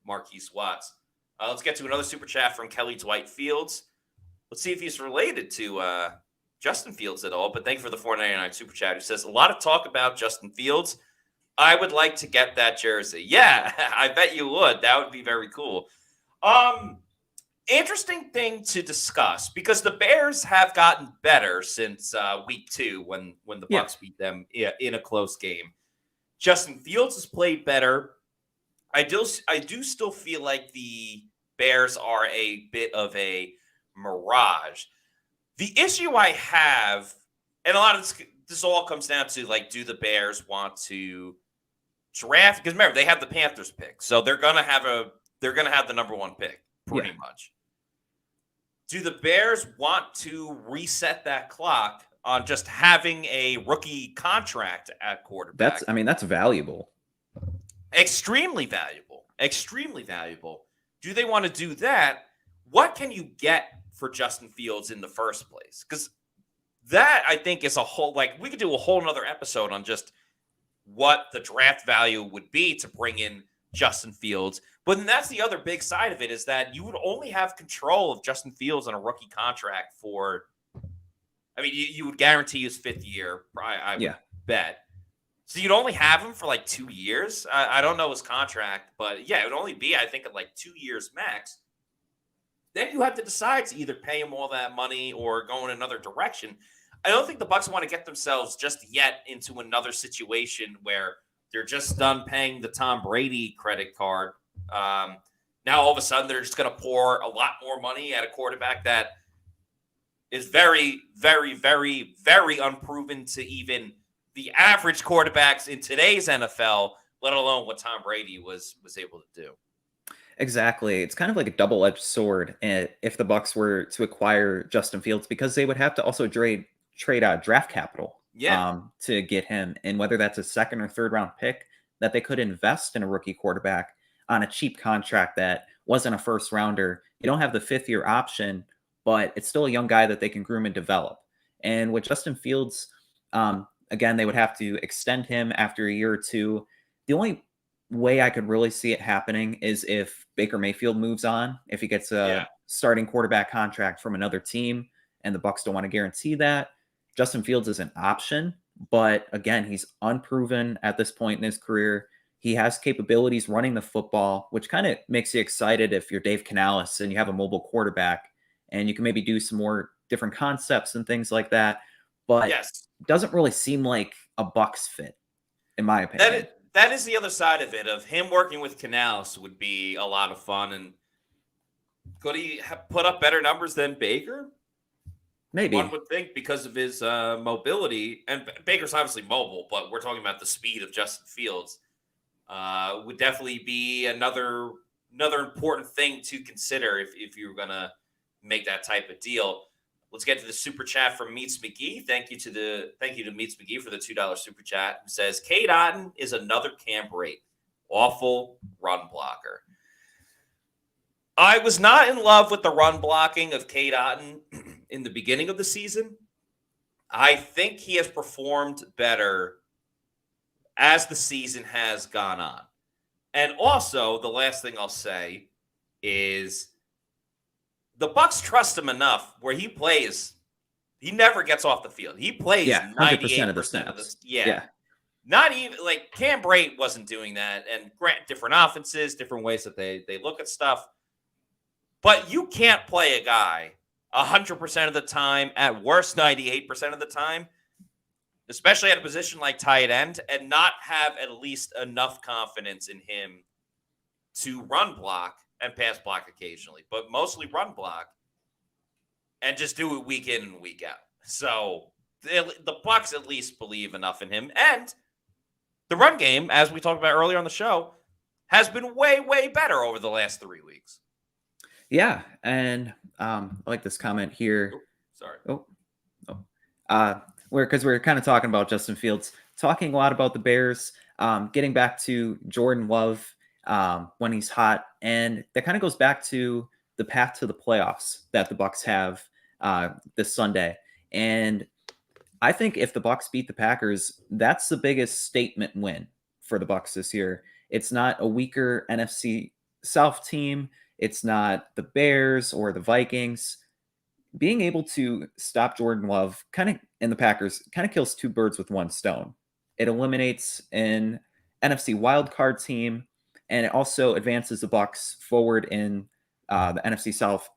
Marquise Watts. Let's get to another super chat from Kelly Dwight Fields. Let's see if he's related to Justin Fields at all, but thank you for the $4.99 super chat, who says, a lot of talk about Justin Fields. I would like to get that jersey. Yeah, I bet you would. That would be very cool. Interesting thing to discuss, because the Bears have gotten better since week 2 when the Bucs beat them in a close game. Justin Fields has played better. I do still feel like the Bears are a bit of a mirage. The issue I have, and a lot of this all comes down to, like, do the Bears want to draft? Because remember, they have the Panthers pick, so they're gonna have the number 1 pick pretty much. Do the Bears want to reset that clock on just having a rookie contract at quarterback? That's valuable. Extremely valuable. Extremely valuable. Do they want to do that? What can you get for Justin Fields in the first place? Because that, I think, is a whole, like, we could do a whole nother episode on just what the draft value would be to bring in Justin Fields. But then that's the other big side of it, is that you would only have control of Justin Fields on a rookie contract for, I mean, you would guarantee his 5th year, I would bet. So you'd only have him for like 2 years. I don't know his contract, but yeah, it would only be, I think, at like 2 years max. Then you have to decide to either pay him all that money or go in another direction. I don't think the Bucs want to get themselves just yet into another situation where they're just done paying the Tom Brady credit card. Now now all of a sudden they're just going to pour a lot more money at a quarterback that is very, very, very, very unproven to even the average quarterbacks in today's NFL, let alone what Tom Brady was able to do. Exactly. It's kind of like a double-edged sword if the Bucs were to acquire Justin Fields, because they would have to also trade draft capital to get him, and whether that's a second or third round pick that they could invest in a rookie quarterback on a cheap contract that wasn't a first rounder. You don't have the fifth year option, but it's still a young guy that they can groom and develop. And with Justin Fields, again, they would have to extend him after a year or two. The only way I could really see it happening is if Baker Mayfield moves on, if he gets a starting quarterback contract from another team and the Bucs don't want to guarantee that. Justin Fields is an option, but again, he's unproven at this point in his career. He has capabilities running the football, which kind of makes you excited if you're Dave Canales and you have a mobile quarterback and you can maybe do some more different concepts and things like that. But it doesn't really seem like a Bucs fit, in my opinion. That is the other side of it. Of him working with Canales would be a lot of fun. And could he put up better numbers than Baker? Maybe. One would think, because of his mobility. And Baker's obviously mobile, but we're talking about the speed of Justin Fields. Would definitely be another important thing to consider if you were going to make that type of deal. Let's get to the super chat from Meets McGee. Thank you to Meets McGee for the $2 super chat. Who says Cade Otton is another camp rate, awful run blocker. I was not in love with the run blocking of Cade Otton in the beginning of the season. I think he has performed better as the season has gone on. And also, the last thing I'll say is the Bucs trust him enough where he plays. He never gets off the field. He plays 100% of the snaps. Not even like Cam Brate wasn't doing that. And grant different offenses, different ways that they look at stuff. But you can't play a guy 100% of the time, at worst 98% of the time, especially at a position like tight end, and not have at least enough confidence in him to run block and pass block occasionally, but mostly run block and just do it week in and week out. So the Bucs at least believe enough in him. And the run game, as we talked about earlier on the show, has been way, way better over the last 3 weeks. Yeah, and I like this comment here. Because we're kind of talking about Justin Fields, talking a lot about the Bears, getting back to Jordan Love when he's hot, and that kind of goes back to the path to the playoffs that the Bucs have this Sunday. And I think if the Bucs beat the Packers, that's the biggest statement win for the Bucs this year. It's not a weaker NFC South team. It's not the Bears or the Vikings. Being able to stop Jordan Love and the Packers kind of kills two birds with one stone. It eliminates an NFC wildcard team, and it also advances the Bucs forward in the NFC South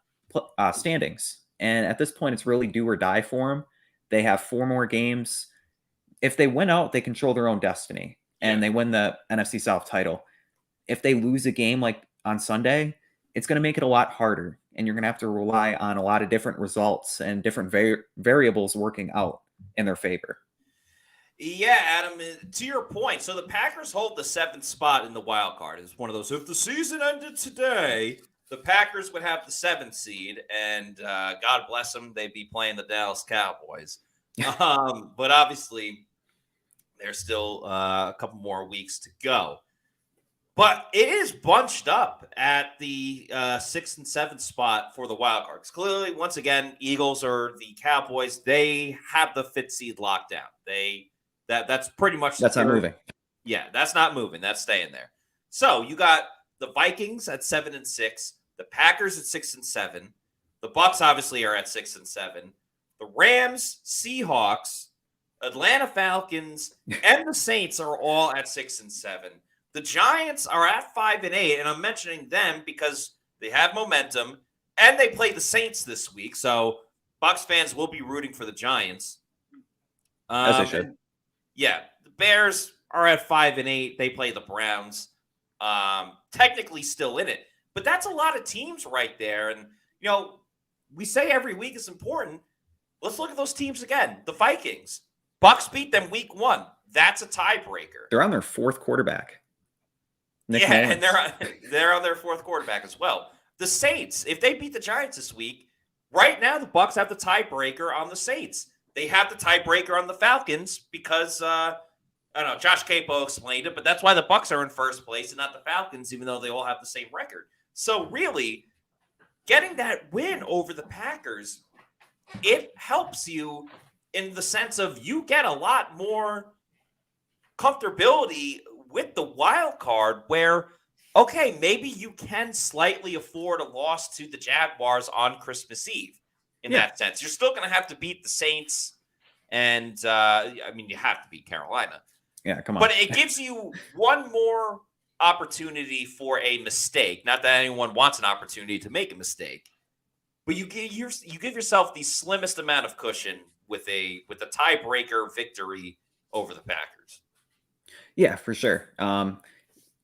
standings. And at this point, it's really do or die for them. They have 4 more games. If they win out, they control their own destiny, and they win the NFC South title. If they lose a game like on Sunday, it's going to make it a lot harder, and you're going to have to rely on a lot of different results and different variables working out in their favor. Yeah, Adam, to your point, so the Packers hold the 7th spot in the wild card. It's one of those, if the season ended today, the Packers would have the 7th seed, and God bless them, they'd be playing the Dallas Cowboys. But obviously, there's still a couple more weeks to go. But it is bunched up at the 6th and 7th spot for the wild cards. Clearly, once again, Eagles or the Cowboys, they have the 5th seed locked down. That's pretty much that's not moving. Yeah, that's not moving. That's staying there. So you got the Vikings at 7 and 6, the Packers at 6 and 7, the Bucs obviously are at 6 and 7, the Rams, Seahawks, Atlanta Falcons, and the Saints are all at 6 and 7. The Giants are at 5 and 8, and I'm mentioning them because they have momentum and they play the Saints this week. So Bucs fans will be rooting for the Giants. As they should. Yeah, the Bears are at 5 and 8. They play the Browns. Technically still in it. But that's a lot of teams right there. And, we say every week is important. Let's look at those teams again. The Vikings. Bucs beat them week 1. That's a tiebreaker. They're on their 4th quarterback. Nick Mullins. And they're on their 4th quarterback as well. The Saints, if they beat the Giants this week, right now the Bucs have the tiebreaker on the Saints. They have the tiebreaker on the Falcons because I don't know, Josh Capo explained it, but that's why the Bucs are in first place and not the Falcons, even though they all have the same record. So really, getting that win over the Packers, it helps you in the sense of you get a lot more comfortability with the wild card where, okay, maybe you can slightly afford a loss to the Jaguars on Christmas Eve in that sense. You're still going to have to beat the Saints and, you have to beat Carolina. Yeah, come on. But it gives you one more opportunity for a mistake. Not that anyone wants an opportunity to make a mistake, but you give yourself the slimmest amount of cushion with a tiebreaker victory over the Packers. Yeah, for sure.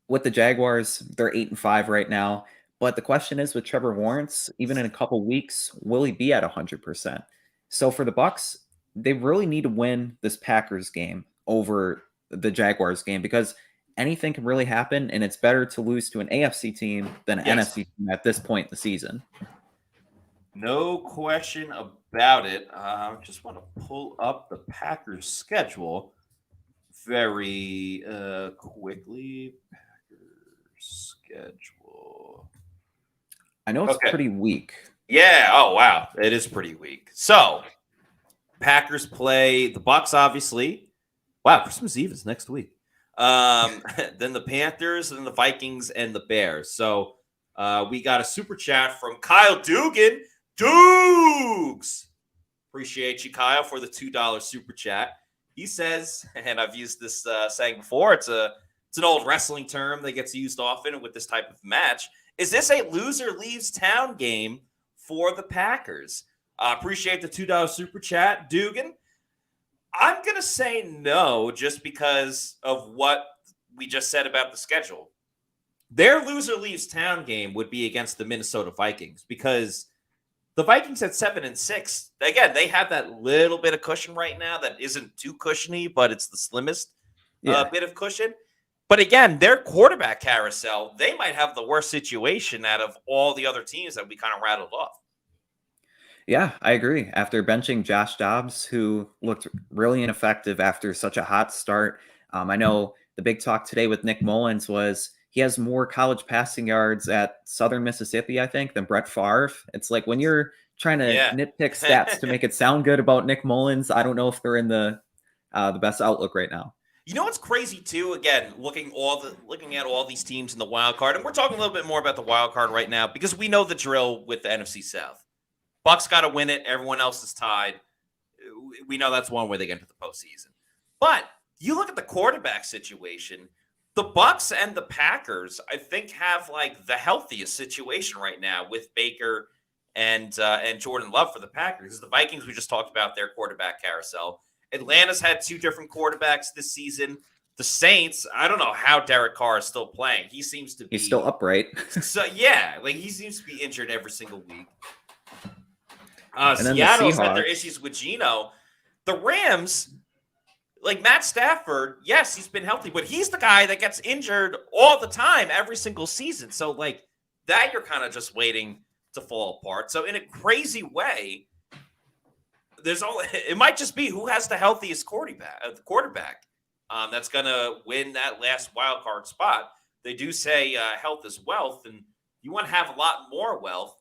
With the Jaguars, they're 8-5 right now. But the question is with Trevor Lawrence, even in a couple weeks, will he be at 100%? So for the Bucs, they really need to win this Packers game over the Jaguars game because anything can really happen, and it's better to lose to an AFC team than an NFC team at this point in the season. No question about it. I just want to pull up the Packers schedule very quickly. Packers schedule. I know it's pretty weak. Yeah. Oh, wow. It is pretty weak. So, Packers play the Bucs, obviously. Wow, Christmas Eve is next week. Then the Panthers, and then the Vikings, and the Bears. So, we got a super chat from Kyle Dugan. Dukes! Appreciate you, Kyle, for the $2 super chat. He says, and I've used this saying before, it's an old wrestling term that gets used often with this type of match. Is this a loser leaves town game for the Packers? Appreciate the $2 super chat, Dugan. I'm going to say no just because of what we just said about the schedule. Their loser leaves town game would be against the Minnesota Vikings because the Vikings at 7-6. Again, they have that little bit of cushion right now that isn't too cushiony, but it's the slimmest bit of cushion. But again, their quarterback carousel, they might have the worst situation out of all the other teams that we kind of rattled off. Yeah, I agree. After benching Josh Dobbs, who looked really ineffective after such a hot start, I know the big talk today with Nick Mullins was he has more college passing yards at Southern Mississippi, I think, than Brett Favre. It's like when you're trying to nitpick stats to make it sound good about Nick Mullins, I don't know if they're in the best outlook right now. You know what's crazy too? Again, looking at all these teams in the wild card, and we're talking a little bit more about the wild card right now because we know the drill with the NFC South. Bucs got to win it. Everyone else is tied. We know that's one way they get into the postseason. But you look at the quarterback situation. The Bucs and the Packers, I think, have like the healthiest situation right now with Baker and Jordan Love for the Packers. The Vikings, we just talked about their quarterback carousel. Atlanta's had 2 different quarterbacks this season. The Saints, I don't know how Derek Carr is still playing. He seems to be... He's still upright. So, yeah, like he seems to be injured every single week. Seattle's had their issues with Geno. The Rams, like Matt Stafford, yes, he's been healthy, but he's the guy that gets injured all the time, every single season. So, like, that you're kind of just waiting to fall apart. So, in a crazy way, it might just be who has the healthiest quarterback that's going to win that last wild card spot. They do say health is wealth, and you want to have a lot more wealth,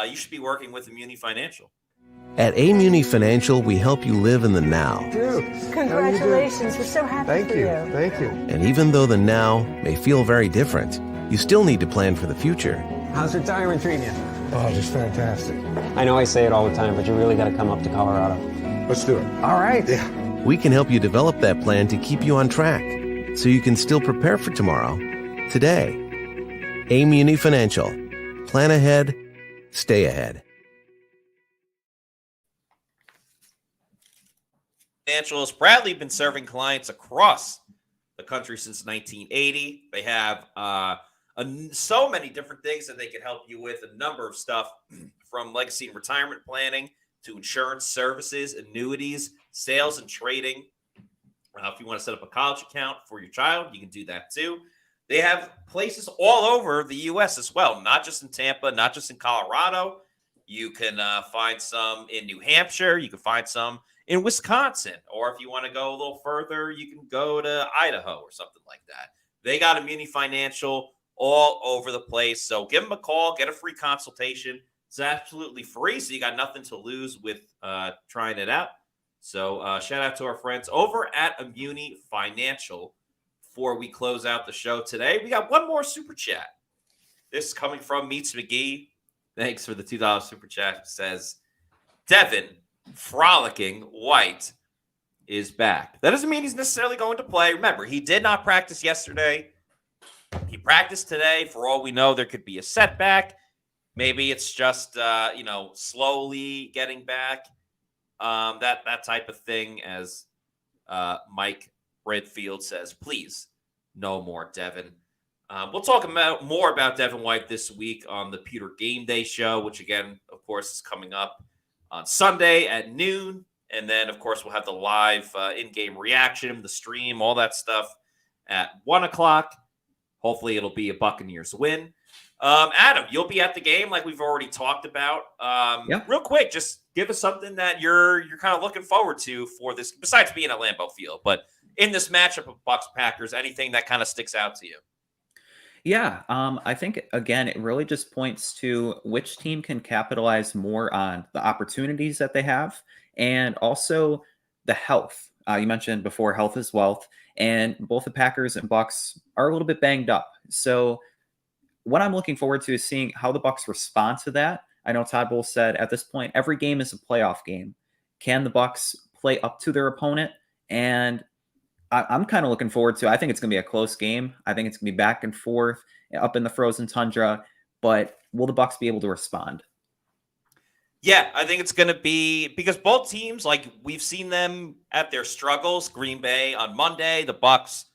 you should be working with Immuni Financial. At Immuni Financial, we help you live in the now. Dude, congratulations. We're so happy for you. Thank you. And even though the now may feel very different, you still need to plan for the future. How's retirement treating you? Oh, just fantastic. I know I say it all the time, but you really got to come up to Colorado. Let's do it. All right. Yeah. We can help you develop that plan to keep you on track so you can still prepare for tomorrow, today. Immuni Financial. Plan ahead, stay ahead. Financial has proudly been serving clients across the country since 1980. They have a so many different things that they can help you with, a number of stuff from legacy and retirement planning to insurance services, annuities, sales and trading. If you want to set up a college account for your child, you can do that too. They have places all over the U.S. as well, not just in Tampa, not just in Colorado. You can find some in New Hampshire. You can find some in Wisconsin. Or if you want to go a little further, you can go to Idaho or something like that. They got a Muni Financial all over the place. So give them a call, get a free consultation. It's absolutely free, so you got nothing to lose with trying it out. So shout out to our friends over at Muni Financial. Before we close out the show today, we got one more super chat. This is coming from Meets McGee. Thanks for the $2 super chat. It says, Devin Frolicking White is back. That doesn't mean he's necessarily going to play. Remember, he did not practice yesterday. He practiced today. For all we know, there could be a setback. Maybe it's just, slowly getting back. That type of thing, as Mike Redfield says, please, no more Devin. We'll talk more about Devin White this week on the Pewter Game Day show, which, again, of course, is coming up on Sunday at noon. And then, of course, we'll have the live in-game reaction, the stream, all that stuff at 1 o'clock. Hopefully, it'll be a Buccaneers win. Adam, you'll be at the game like we've already talked about. Real quick, just give us something that you're kind of looking forward to for this, besides being at Lambeau Field. But in this matchup of Bucs-Packers, anything that kind of sticks out to you? Yeah, I think, again, it really just points to which team can capitalize more on the opportunities that they have and also the health. You mentioned before, health is wealth, and both the Packers and Bucs are a little bit banged up. So what I'm looking forward to is seeing how the Bucs respond to that. I know Todd Bowles said at this point, every game is a playoff game. Can the Bucs play up to their opponent? And I'm kind of looking forward to, I think it's going to be a close game. I think it's going to be back and forth up in the frozen tundra, but will the Bucs be able to respond? Yeah, I think it's going to be, because both teams, like we've seen them at their struggles. Green Bay on Monday, the Bucs,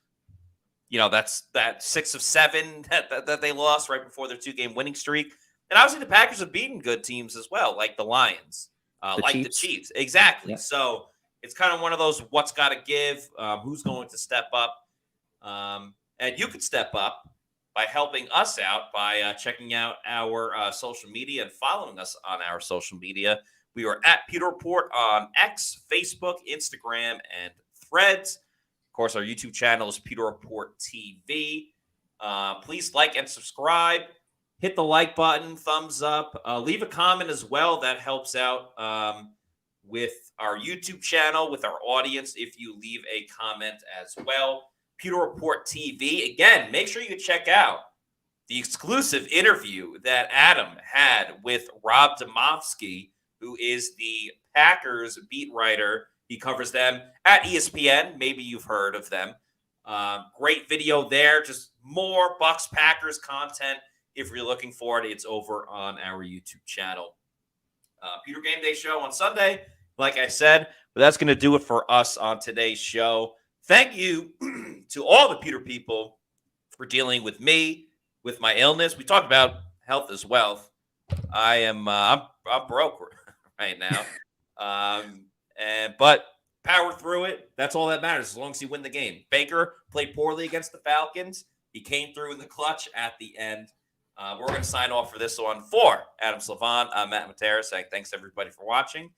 that's that 6 of 7 that they lost right before their 2-game winning streak. And obviously the Packers have beaten good teams as well, like the Lions, the Chiefs. Exactly. Yeah. So it's kind of one of those what's got to give, who's going to step up. And you could step up by helping us out by checking out our social media and following us on our social media. We are at Pewter Report on X, Facebook, Instagram, and Threads. Of course, our YouTube channel is Pewter Report TV. Please like and subscribe. Hit the like button, thumbs up. Leave a comment as well. That helps out with our YouTube channel, with our audience, if you leave a comment as well. Pewter Report TV. Again, make sure you check out the exclusive interview that Adam had with Rob Demovsky, who is the Packers beat writer. He covers them at ESPN. Maybe you've heard of them. Great video there. Just more Bucs Packers content. If you're looking for it, it's over on our YouTube channel. Pewter Game Day show on Sunday, like I said. But that's going to do it for us on today's show. Thank you to all the Pewter people for dealing with me, with my illness. We talked about health as wealth. I'm broke right now. But power through it. That's all that matters as long as you win the game. Baker played poorly against the Falcons. He came through in the clutch at the end. We're going to sign off for this one. For Adam Slavon, I'm Matt Matera saying thanks everybody for watching.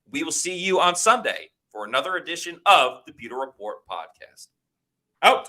We will see you on Sunday for another edition of the Pewter Report podcast. Out.